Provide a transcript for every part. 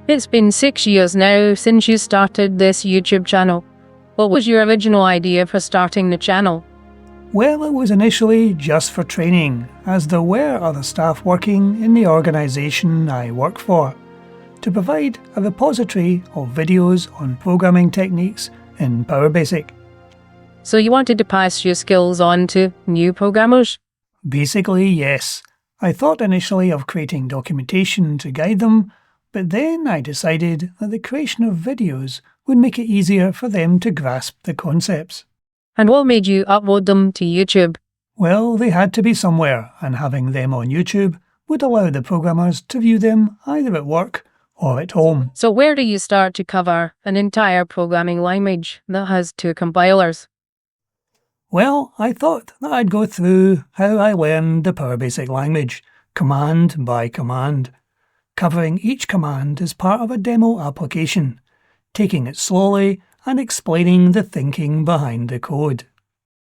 It's been 6 years now since you started this YouTube channel. What was your original idea for starting the channel? Well, it was initially just for training, as there were other staff working in the organisation I work for, to provide a repository of videos on programming techniques in PowerBasic. So you wanted to pass your skills on to new programmers? Basically, yes. I thought initially of creating documentation to guide them, but then I decided that the creation of videos would make it easier for them to grasp the concepts. And what made you upload them to YouTube? Well, they had to be somewhere, and having them on YouTube would allow the programmers to view them either at work or at home. So where do you start to cover an entire programming language that has 2 compilers? Well, I thought that I'd go through how I learned the PowerBasic language, command by command, covering each command as part of a demo application, taking it slowly and explaining the thinking behind the code.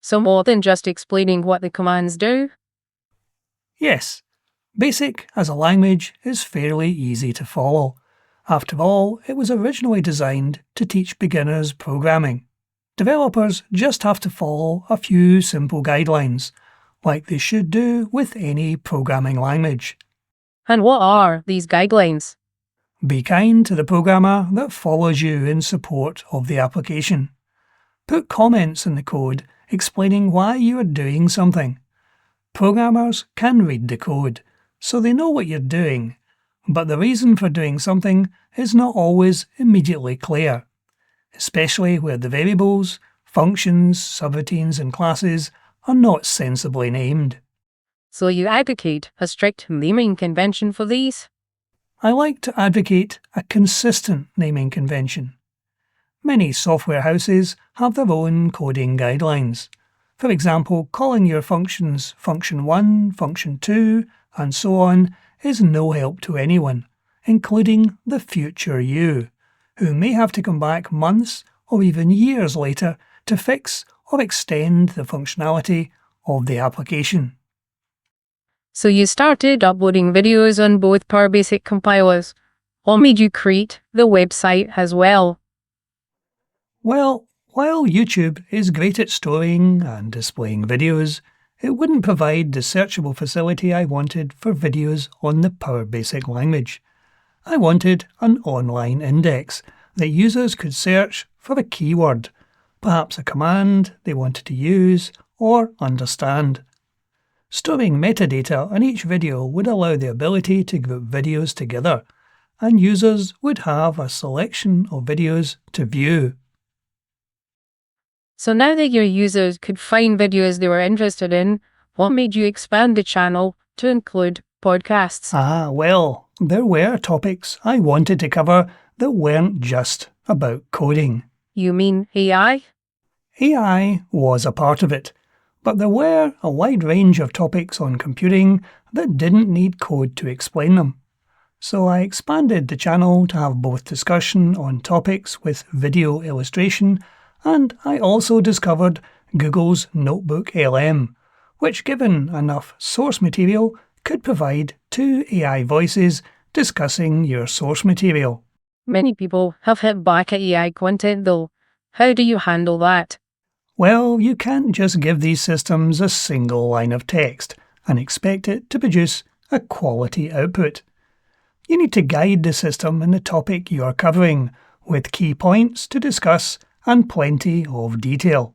So more than just explaining what the commands do? Yes, BASIC as a language is fairly easy to follow. After all, it was originally designed to teach beginners programming. Developers just have to follow a few simple guidelines, like they should do with any programming language. And what are these guidelines? Be kind to the programmer that follows you in support of the application. Put comments in the code explaining why you are doing something. Programmers can read the code, so they know what you're doing, but the reason for doing something is not always immediately clear, especially where the variables, functions, subroutines and classes are not sensibly named. So you advocate a strict naming convention for these? I like to advocate a consistent naming convention. Many software houses have their own coding guidelines. For example, calling your functions function 1, function 2, and so on is no help to anyone, including the future you, who may have to come back months or even years later to fix or extend the functionality of the application. So you started uploading videos on both PowerBasic compilers. What made you create the website as well? Well, while YouTube is great at storing and displaying videos, it wouldn't provide the searchable facility I wanted for videos on the PowerBasic language. I wanted an online index that users could search for a keyword, perhaps a command they wanted to use or understand. Storing metadata on each video would allow the ability to group videos together, and users would have a selection of videos to view. So now that your users could find videos they were interested in, what made you expand the channel to include podcasts? Well, there were topics I wanted to cover that weren't just about coding. You mean AI? AI was a part of it, but there were a wide range of topics on computing that didn't need code to explain them. So I expanded the channel to have both discussion on topics with video illustration, and I also discovered Google's Notebook LM, which, given enough source material, could provide 2 AI voices discussing your source material. Many people have hit back at AI content though. How do you handle that? Well, you can't just give these systems a single line of text and expect it to produce a quality output. You need to guide the system in the topic you are covering, with key points to discuss and plenty of detail.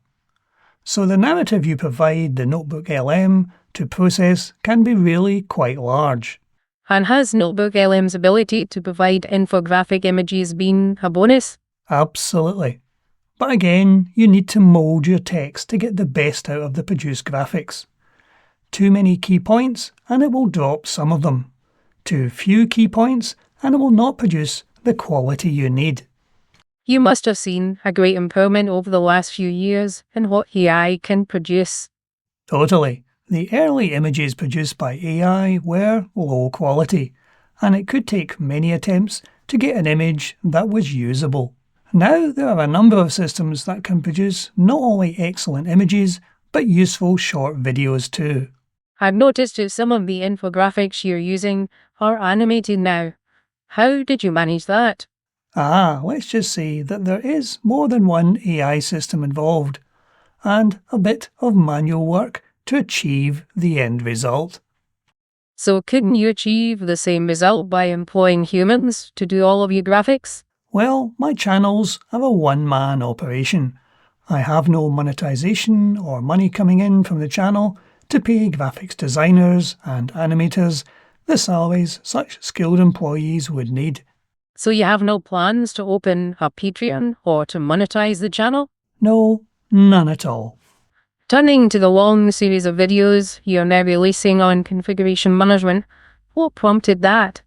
So the narrative you provide the Notebook LM to process can be really quite large. And has Notebook LM's ability to provide infographic images been a bonus? Absolutely. But again, you need to mould your text to get the best out of the produced graphics. Too many key points and it will drop some of them. Too few key points and it will not produce the quality you need. You must have seen a great improvement over the last few years in what AI can produce. Totally. The early images produced by AI were low quality, and it could take many attempts to get an image that was usable. Now there are a number of systems that can produce not only excellent images, but useful short videos too. I've noticed that some of the infographics you're using are animated now. How did you manage that? Let's just say that there is more than one AI system involved, and a bit of manual work to achieve the end result. So couldn't you achieve the same result by employing humans to do all of your graphics? Well, my channels are a one-man operation. I have no monetization or money coming in from the channel to pay graphics designers and animators the salaries such skilled employees would need. So you have no plans to open a Patreon or to monetize the channel? No, none at all. Turning to the long series of videos you're now releasing on configuration management, what prompted that?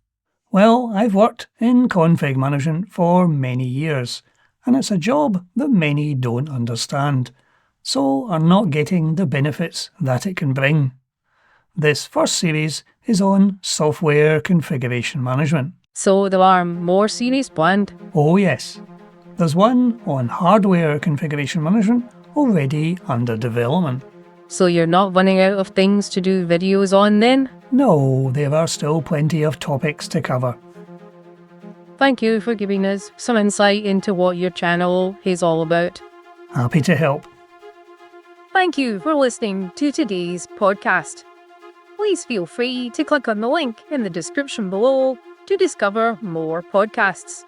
Well, I've worked in config management for many years, and it's a job that many don't understand, so are not getting the benefits that it can bring. This first series is on software configuration management. So there are more series planned? Oh yes, there's one on hardware configuration management already under development. So you're not running out of things to do videos on then? No, there are still plenty of topics to cover. Thank you for giving us some insight into what your channel is all about. Happy to help. Thank you for listening to today's podcast. Please feel free to click on the link in the description below to discover more podcasts.